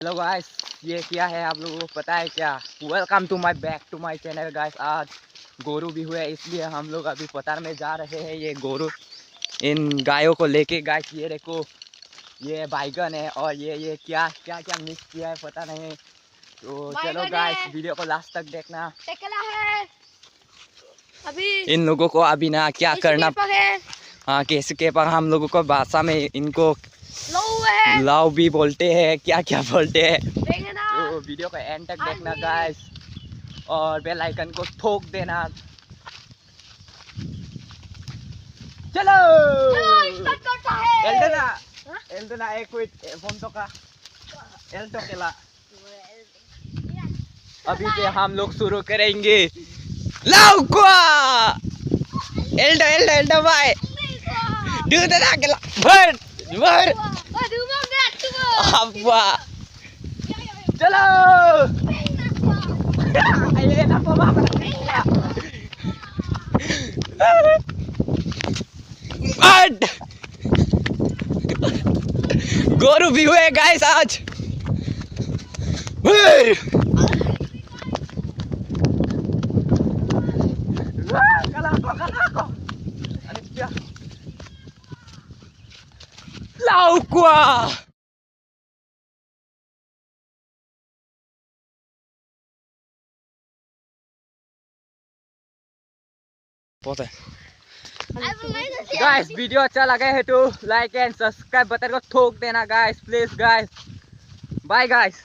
Hello guys, ये क्या है आप लोगों को पता है क्या? Welcome to my back to my channel guys. आज गोरू भी हुए इसलिए हम लोग अभी पतार में जा रहे हैं। ये गोरू इन गायों को लेके गाइस, ये देखो ये बैगन है और ये क्या क्या क्या मिक्स किया है पता नहीं। तो चलो गाइस, वीडियो को लास्ट तक देखना। है अभी इन लोगों को अभी ना क्या करना, हाँ कैसे के पर हम लोगों को भाषा में इनको लाव भी बोलते हैं, क्या क्या बोलते हैं। तो वीडियो को एंड तक देखना गाइस और बेल आइकन को ठोक देना। चलो एल्डोना एक मिनट फोन तो का एल तो केला। अभी से हम लोग शुरू करेंगे। लाउक्वा एल्डो एल्डो एल्डो बाय डू द केला भर भर अब्बा चलो ये ना पापा बट गोरू भी हुए गाइस आज। Laukwa गाइस, वीडियो अच्छा लगा है तो लाइक एंड सब्सक्राइब बटन को ठोक देना guys, please guys. Bye guys.